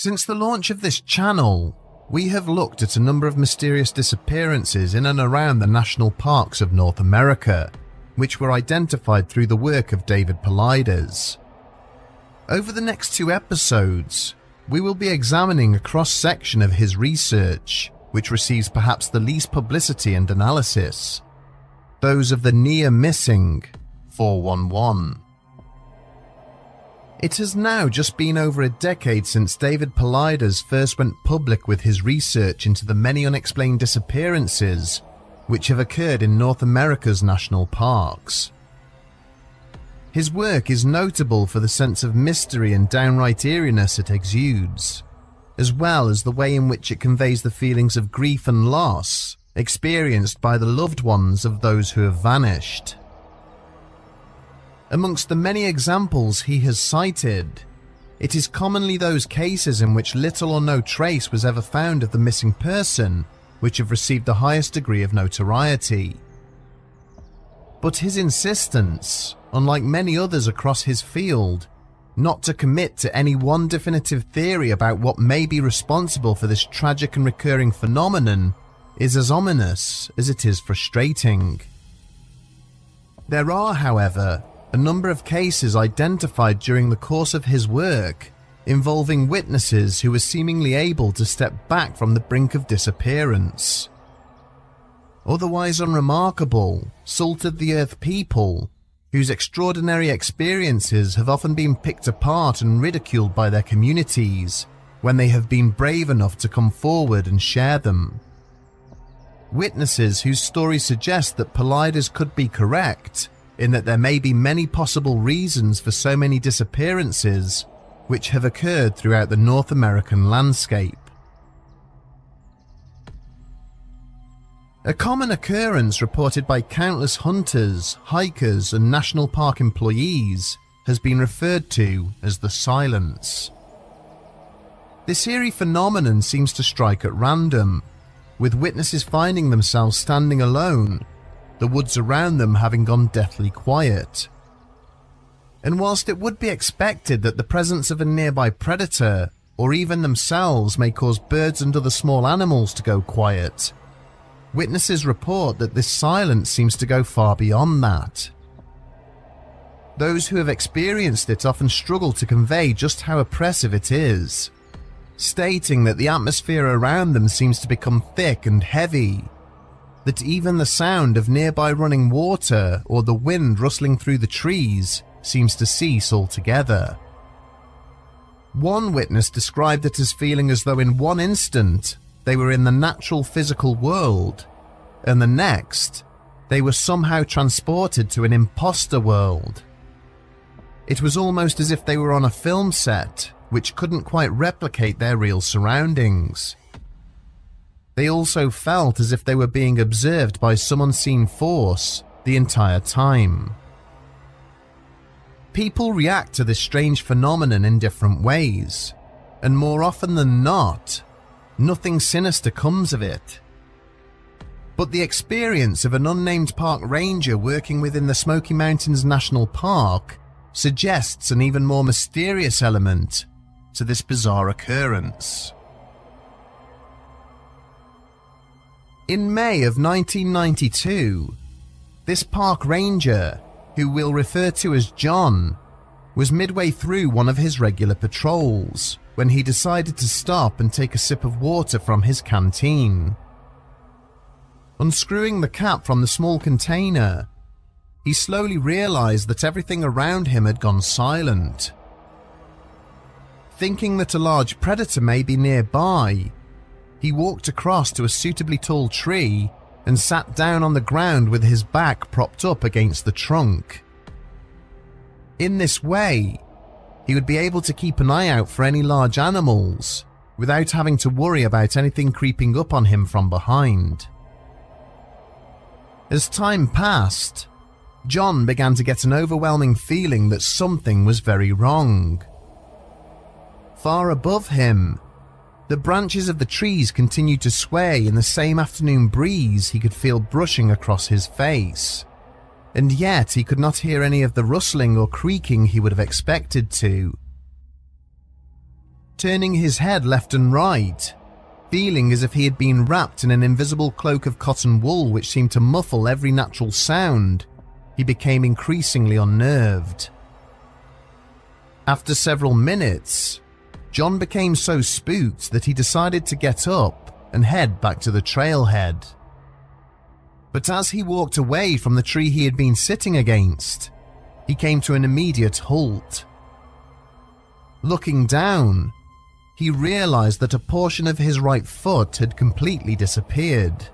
Since the launch of this channel, we have looked at a number of mysterious disappearances in and around the national parks of North America, which were identified through the work of David Paulides. Over the next 2 episodes, we will be examining a cross-section of his research, which receives perhaps the least publicity and analysis, those of the near-missing 411. It has now just been over a decade since David Paulides first went public with his research into the many unexplained disappearances which have occurred in North America's national parks. His work is notable for the sense of mystery and downright eeriness it exudes, as well as the way in which it conveys the feelings of grief and loss experienced by the loved ones of those who have vanished. Amongst the many examples he has cited, it is commonly those cases in which little or no trace was ever found of the missing person which have received the highest degree of notoriety. But his insistence, unlike many others across his field, not to commit to any one definitive theory about what may be responsible for this tragic and recurring phenomenon is as ominous as it is frustrating. There are, however, a number of cases identified during the course of his work involving witnesses who were seemingly able to step back from the brink of disappearance. Otherwise unremarkable, salt-of-the-earth people whose extraordinary experiences have often been picked apart and ridiculed by their communities when they have been brave enough to come forward and share them. Witnesses whose stories suggest that Paulides could be correct in that there may be many possible reasons for so many disappearances which have occurred throughout the North American landscape. A common occurrence reported by countless hunters, hikers, and national park employees has been referred to as the silence. This eerie phenomenon seems to strike at random, with witnesses finding themselves standing alone, the woods around them having gone deathly quiet. And whilst it would be expected that the presence of a nearby predator, or even themselves, may cause birds and other small animals to go quiet, witnesses report that this silence seems to go far beyond that. Those who have experienced it often struggle to convey just how oppressive it is, stating that the atmosphere around them seems to become thick and heavy, that even the sound of nearby running water or the wind rustling through the trees seems to cease altogether. One witness described it as feeling as though in one instant they were in the natural physical world, and the next they were somehow transported to an imposter world. It was almost as if they were on a film set which couldn't quite replicate their real surroundings. They also felt as if they were being observed by some unseen force the entire time. People react to this strange phenomenon in different ways, and more often than not, nothing sinister comes of it. But the experience of an unnamed park ranger working within the Smoky Mountains National Park suggests an even more mysterious element to this bizarre occurrence. In May of 1992, this park ranger, who we'll refer to as John, was midway through one of his regular patrols when he decided to stop and take a sip of water from his canteen. Unscrewing the cap from the small container, he slowly realized that everything around him had gone silent. Thinking that a large predator may be nearby, he walked across to a suitably tall tree and sat down on the ground with his back propped up against the trunk. In this way, he would be able to keep an eye out for any large animals without having to worry about anything creeping up on him from behind. As time passed, John began to get an overwhelming feeling that something was very wrong. Far above him, the branches of the trees continued to sway in the same afternoon breeze he could feel brushing across his face, and yet he could not hear any of the rustling or creaking he would have expected to. turning his head left and right, feeling as if he had been wrapped in an invisible cloak of cotton wool which seemed to muffle every natural sound. He became increasingly unnerved. After several minutes, John became so spooked that he decided to get up and head back to the trailhead. But as he walked away from the tree he had been sitting against, he came to an immediate halt. Looking down, he realized that a portion of his right foot had completely disappeared.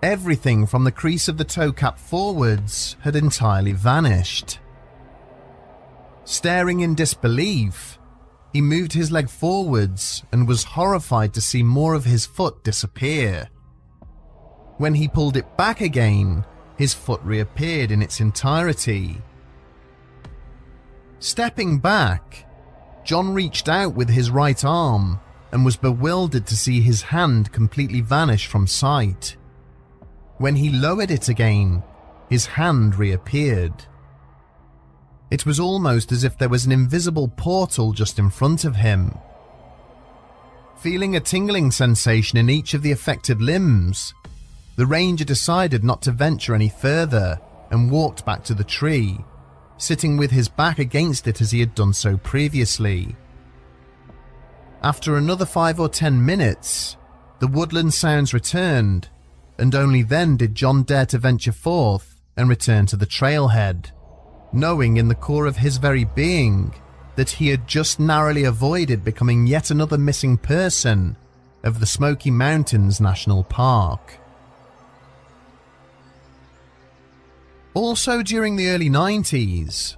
Everything from the crease of the toe cap forwards had entirely vanished. Staring in disbelief, he moved his leg forwards and was horrified to see more of his foot disappear. When he pulled it back again, his foot reappeared in its entirety. Stepping back, John reached out with his right arm and was bewildered to see his hand completely vanish from sight. When he lowered it again, his hand reappeared. It was almost as if there was an invisible portal just in front of him. Feeling a tingling sensation in each of the affected limbs, the ranger decided not to venture any further and walked back to the tree, sitting with his back against it as he had done so previously. After another 5 or 10 minutes, the woodland sounds returned, and only then did John dare to venture forth and return to the trailhead, knowing in the core of his very being that he had just narrowly avoided becoming yet another missing person of the Smoky Mountains National Park. Also during the early 90s,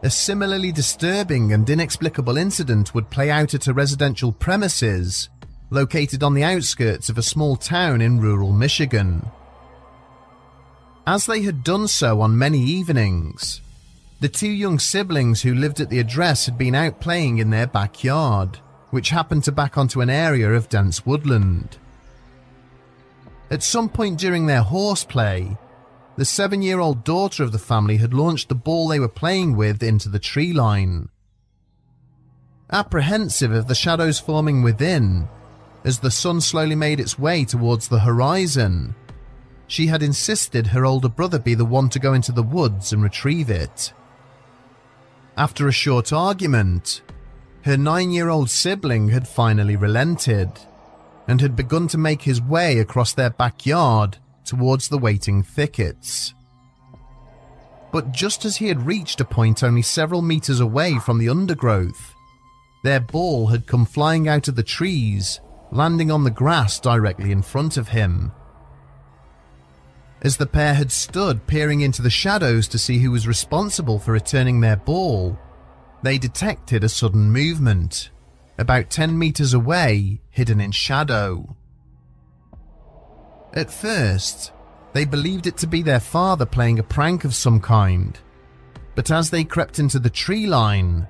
a similarly disturbing and inexplicable incident would play out at a residential premises located on the outskirts of a small town in rural Michigan. As they had done so on many evenings, the two young siblings who lived at the address had been out playing in their backyard, which happened to back onto an area of dense woodland. At some point during their horseplay, the 7-year-old daughter of the family had launched the ball they were playing with into the tree line. Apprehensive of the shadows forming within, as the sun slowly made its way towards the horizon, she had insisted her older brother be the one to go into the woods and retrieve it. After a short argument, her 9-year-old sibling had finally relented and had begun to make his way across their backyard towards the waiting thickets. But just as he had reached a point only several meters away from the undergrowth, their ball had come flying out of the trees, landing on the grass directly in front of him. As the pair had stood peering into the shadows to see who was responsible for returning their ball, they detected a sudden movement, about 10 meters away, hidden in shadow. At first, they believed it to be their father playing a prank of some kind, but as they crept into the tree line,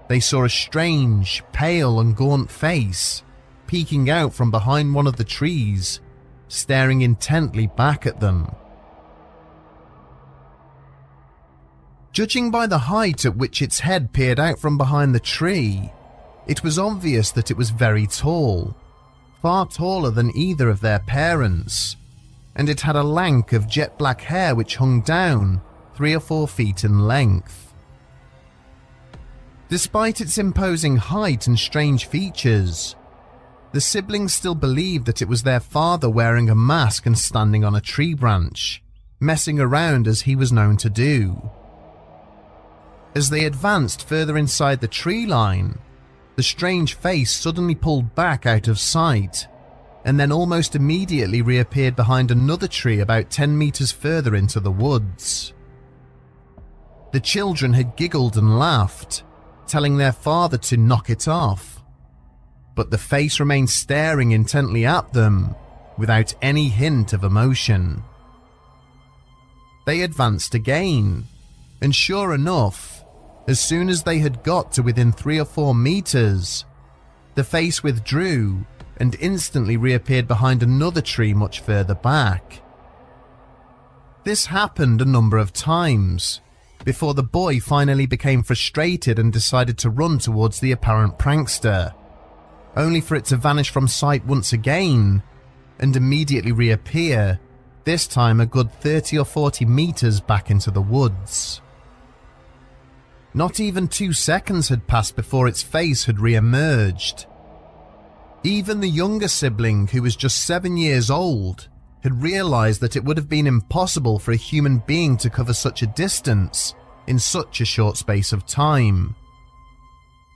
they saw a strange, pale and gaunt face peeking out from behind one of the trees, staring intently back at them. Judging by the height at which its head peered out from behind the tree, it was obvious that it was very tall, far taller than either of their parents, and it had a lank of jet black hair which hung down 3 or 4 feet in length. Despite its imposing height and strange features, the siblings still believed that it was their father wearing a mask and standing on a tree branch, messing around as he was known to do. As they advanced further inside the tree line, the strange face suddenly pulled back out of sight, and then almost immediately reappeared behind another tree about 10 meters further into the woods. The children had giggled and laughed, telling their father to knock it off, but the face remained staring intently at them without any hint of emotion. They advanced again, and sure enough, as soon as they had got to within 3 or 4 meters, the face withdrew and instantly reappeared behind another tree much further back. This happened a number of times, before the boy finally became frustrated and decided to run towards the apparent prankster, only for it to vanish from sight once again and immediately reappear, this time a good 30 or 40 meters back into the woods. Not even 2 seconds had passed before its face had re-emerged. Even the younger sibling, who was just 7 years old, had realized that it would have been impossible for a human being to cover such a distance in such a short space of time.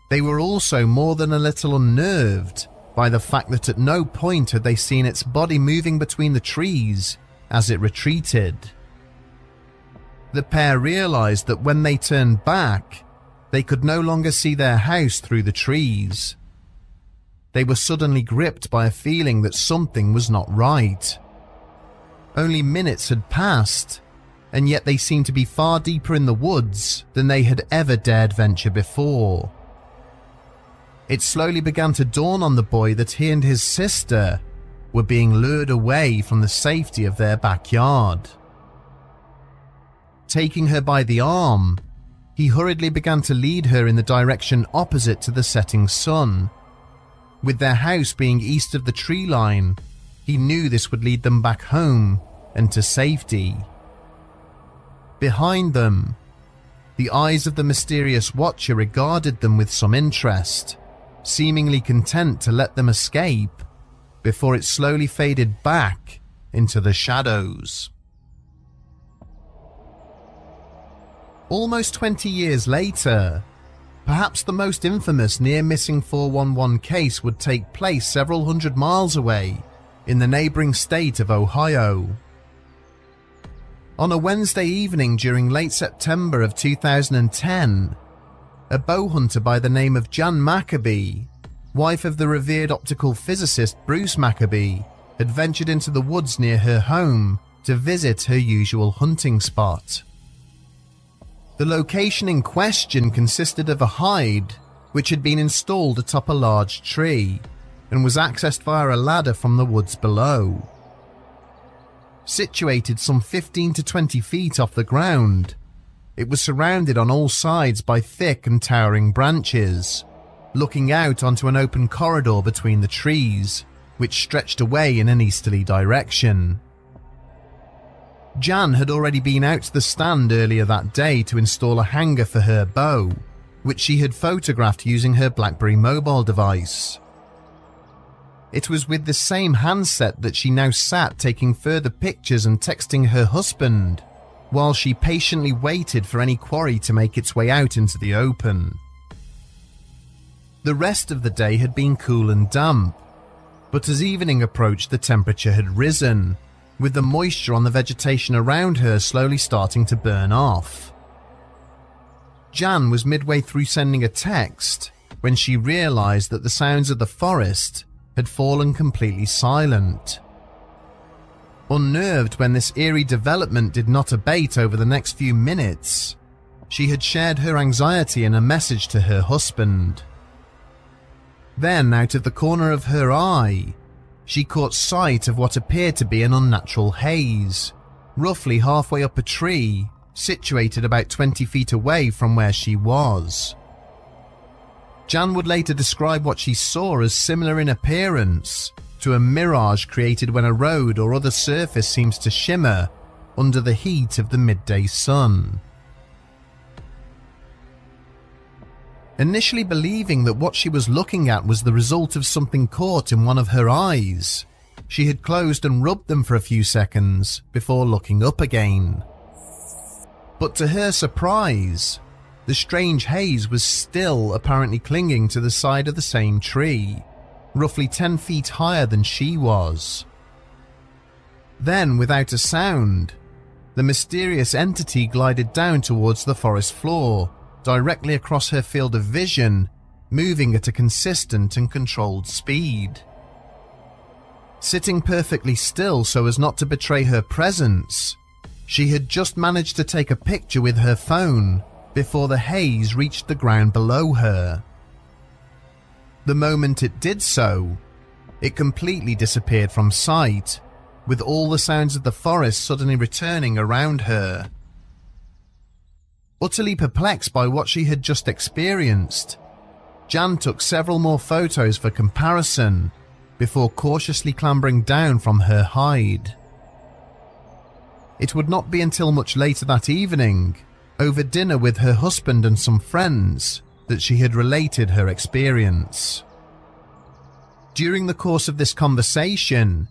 They were also more than a little unnerved by the fact that at no point had they seen its body moving between the trees as it retreated. The pair realized that when they turned back, they could no longer see their house through the trees. They were suddenly gripped by a feeling that something was not right. Only minutes had passed, and yet they seemed to be far deeper in the woods than they had ever dared venture before. It slowly began to dawn on the boy that he and his sister were being lured away from the safety of their backyard. Taking her by the arm, he hurriedly began to lead her in the direction opposite to the setting sun. With their house being east of the tree line, he knew this would lead them back home and to safety. Behind them, the eyes of the mysterious watcher regarded them with some interest, seemingly content to let them escape before it slowly faded back into the shadows. Almost 20 years later, perhaps the most infamous near-missing 411 case would take place several hundred miles away in the neighboring state of Ohio. On a Wednesday evening during late September of 2010, a bow hunter by the name of Jan Maccabee, wife of the revered optical physicist Bruce Maccabee, had ventured into the woods near her home to visit her usual hunting spot. The location in question consisted of a hide which had been installed atop a large tree and was accessed via a ladder from the woods below. Situated some 15 to 20 feet off the ground, it was surrounded on all sides by thick and towering branches, looking out onto an open corridor between the trees, which stretched away in an easterly direction. Jan had already been out to the stand earlier that day to install a hanger for her bow, which she had photographed using her BlackBerry mobile device. It was with the same handset that she now sat taking further pictures and texting her husband, while she patiently waited for any quarry to make its way out into the open. The rest of the day had been cool and damp, but as evening approached the temperature had risen, with the moisture on the vegetation around her slowly starting to burn off. Jan was midway through sending a text when she realized that the sounds of the forest had fallen completely silent. Unnerved when this eerie development did not abate over the next few minutes, she had shared her anxiety in a message to her husband. Then, out of the corner of her eye, she caught sight of what appeared to be an unnatural haze, roughly halfway up a tree, situated about 20 feet away from where she was. Jan would later describe what she saw as similar in appearance to a mirage created when a road or other surface seems to shimmer under the heat of the midday sun. Initially believing that what she was looking at was the result of something caught in one of her eyes, she had closed and rubbed them for a few seconds before looking up again. But to her surprise, the strange haze was still apparently clinging to the side of the same tree, roughly 10 feet higher than she was. Then, without a sound, the mysterious entity glided down towards the forest floor, directly across her field of vision, moving at a consistent and controlled speed. Sitting perfectly still so as not to betray her presence, she had just managed to take a picture with her phone before the haze reached the ground below her. The moment it did so, it completely disappeared from sight, with all the sounds of the forest suddenly returning around her. Utterly perplexed by what she had just experienced, Jan took several more photos for comparison before cautiously clambering down from her hide. It would not be until much later that evening, over dinner with her husband and some friends, that she had related her experience. During the course of this conversation,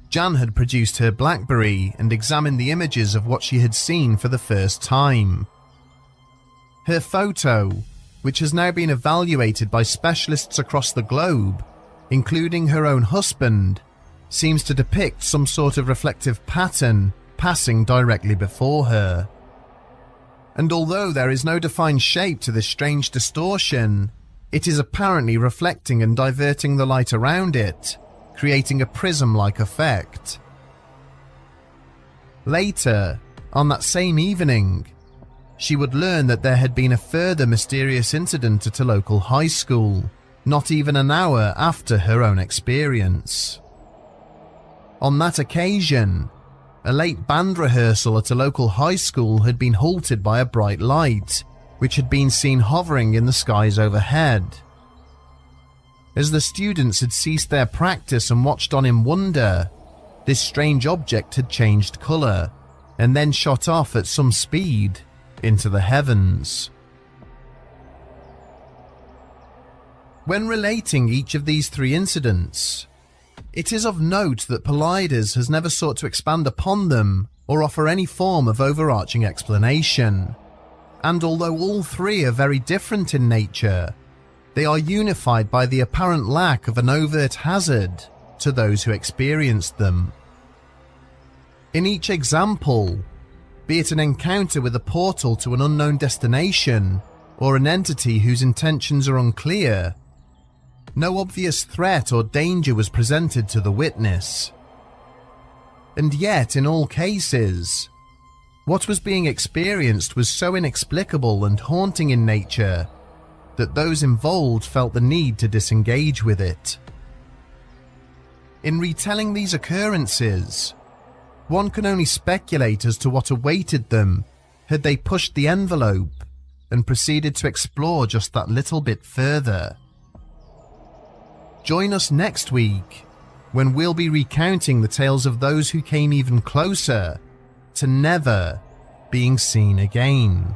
Jan had produced her BlackBerry and examined the images of what she had seen for the first time. Her photo, which has now been evaluated by specialists across the globe, including her own husband, seems to depict some sort of reflective pattern passing directly before her. And although there is no defined shape to this strange distortion, it is apparently reflecting and diverting the light around it, creating a prism-like effect. Later, on that same evening, she would learn that there had been a further mysterious incident at a local high school, not even an hour after her own experience. On that occasion, a late band rehearsal at a local high school had been halted by a bright light, which had been seen hovering in the skies overhead. As the students had ceased their practice and watched on in wonder, this strange object had changed colour, and then shot off at some speed into the heavens. When relating each of these three incidents, it is of note that Paulides has never sought to expand upon them or offer any form of overarching explanation, and although all three are very different in nature, they are unified by the apparent lack of an overt hazard to those who experienced them. In each example, be it an encounter with a portal to an unknown destination or an entity whose intentions are unclear, no obvious threat or danger was presented to the witness. And yet, in all cases, what was being experienced was so inexplicable and haunting in nature that those involved felt the need to disengage with it. In retelling these occurrences, one can only speculate as to what awaited them had they pushed the envelope and proceeded to explore just that little bit further. Join us next week when we'll be recounting the tales of those who came even closer to never being seen again.